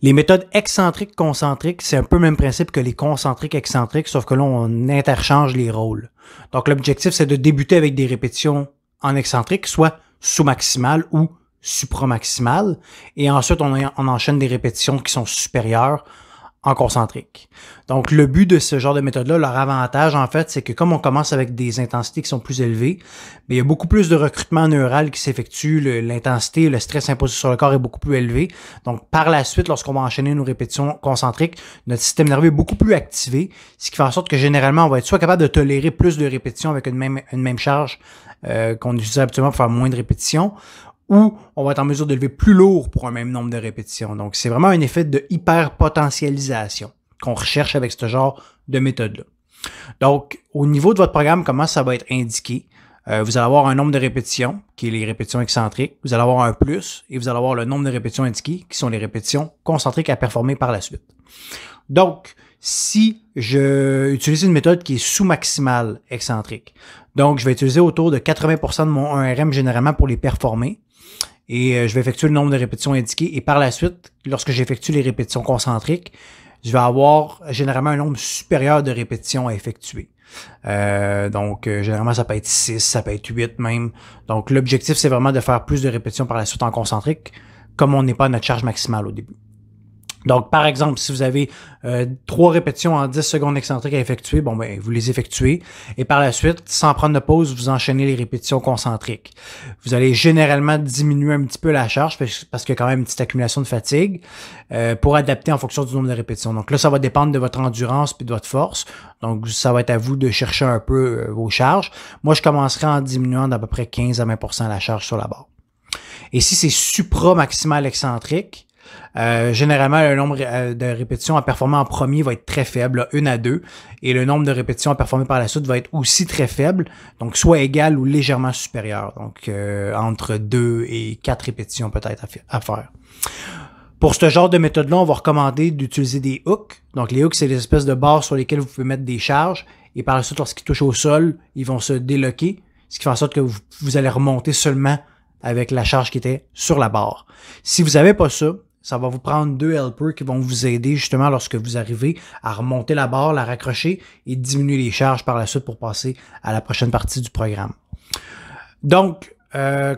Les méthodes excentriques, concentriques, c'est un peu le même principe que les concentriques, excentriques, sauf que là, on interchange les rôles. Donc, l'objectif, c'est de débuter avec des répétitions en excentrique, soit sous-maximales ou supramaximales, et ensuite, on enchaîne des répétitions qui sont supérieures en concentrique. Donc, le but de ce genre de méthode-là, leur avantage, en fait, c'est que comme on commence avec des intensités qui sont plus élevées, mais il y a beaucoup plus de recrutement neural qui s'effectue, l'intensité, le stress imposé sur le corps est beaucoup plus élevé. Donc, par la suite, lorsqu'on va enchaîner nos répétitions concentriques, notre système nerveux est beaucoup plus activé, ce qui fait en sorte que généralement, on va être soit capable de tolérer plus de répétitions avec une même charge qu'on utilise habituellement pour faire moins de répétitions, ou on va être en mesure de lever plus lourd pour un même nombre de répétitions. Donc, c'est vraiment un effet de hyperpotentialisation qu'on recherche avec ce genre de méthode-là. Donc, au niveau de votre programme, comment ça va être indiqué? Vous allez avoir un nombre de répétitions, qui est les répétitions excentriques. Vous allez avoir un plus, et vous allez avoir le nombre de répétitions indiquées, qui sont les répétitions concentriques à performer par la suite. Donc, si je utilise une méthode qui est sous-maximale excentrique, donc je vais utiliser autour de 80% de mon 1RM généralement pour les performer, et je vais effectuer le nombre de répétitions indiquées, et par la suite, lorsque j'effectue les répétitions concentriques, je vais avoir généralement un nombre supérieur de répétitions à effectuer. Donc, généralement, ça peut être 6, ça peut être 8 même. Donc, l'objectif, c'est vraiment de faire plus de répétitions par la suite en concentrique, comme on n'est pas à notre charge maximale au début. Donc, par exemple, si vous avez 3 répétitions en 10 secondes excentriques à effectuer, bon, ben, vous les effectuez. Et par la suite, sans prendre de pause, vous enchaînez les répétitions concentriques. Vous allez généralement diminuer un petit peu la charge parce qu'il y a quand même une petite accumulation de fatigue pour adapter en fonction du nombre de répétitions. Donc là, ça va dépendre de votre endurance et de votre force. Donc, ça va être à vous de chercher un peu vos charges. Moi, je commencerai en diminuant d'à peu près 15 à 20% la charge sur la barre. Et si c'est supra-maximal excentrique, généralement, le nombre de répétitions à performer en premier va être très faible, 1 à 2, et le nombre de répétitions à performer par la suite va être aussi très faible, donc soit égal ou légèrement supérieur, donc entre 2 et 4 répétitions peut-être à faire. Pour ce genre de méthode-là, on va recommander d'utiliser des hooks. Donc les hooks, c'est des espèces de barres sur lesquelles vous pouvez mettre des charges, et par la suite, lorsqu'ils touchent au sol, ils vont se déloquer, ce qui fait en sorte que vous allez remonter seulement avec la charge qui était sur la barre. Si vous n'avez pas ça, ça va vous prendre 2 helpers qui vont vous aider justement lorsque vous arrivez à remonter la barre, la raccrocher et diminuer les charges par la suite pour passer à la prochaine partie du programme. Donc,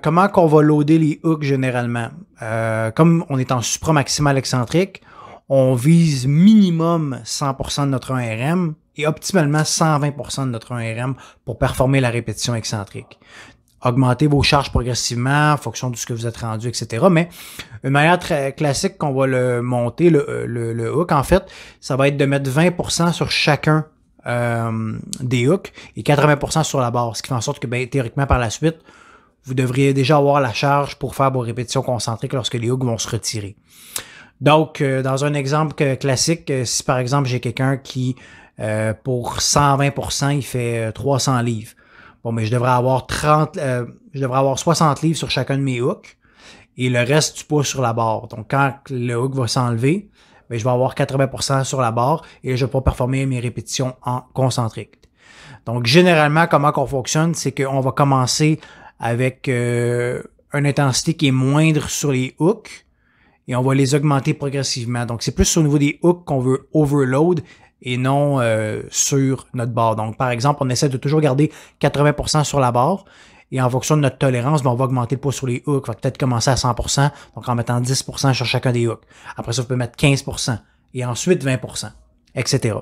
comment qu'on va loader les hooks généralement? Comme on est en supramaximal excentrique, on vise minimum 100% de notre 1RM et optimalement 120% de notre 1RM pour performer la répétition excentrique. Augmenter vos charges progressivement en fonction de ce que vous êtes rendu, etc. Mais une manière très classique qu'on va le monter, le hook, en fait, ça va être de mettre 20% sur chacun des hooks et 80% sur la barre, ce qui fait en sorte que, ben, théoriquement, par la suite, vous devriez déjà avoir la charge pour faire vos répétitions concentriques lorsque les hooks vont se retirer. Donc, dans un exemple classique, si par exemple, j'ai quelqu'un qui, pour 120%, il fait 300 livres, bon, mais je devrais avoir 60 livres sur chacun de mes hooks et le reste du poids sur la barre. Donc, quand le hook va s'enlever, ben, je vais avoir 80% sur la barre et je vais pouvoir performer mes répétitions en concentrique. Donc, généralement, comment qu'on fonctionne, c'est qu'on va commencer avec une intensité qui est moindre sur les hooks et on va les augmenter progressivement. Donc, c'est plus au niveau des hooks qu'on veut overload et non sur notre barre. Donc, par exemple, on essaie de toujours garder 80% sur la barre et en fonction de notre tolérance, ben, on va augmenter le poids sur les hooks. On va peut-être commencer à 100%, donc en mettant 10% sur chacun des hooks. Après ça, vous pouvez mettre 15% et ensuite 20%, etc.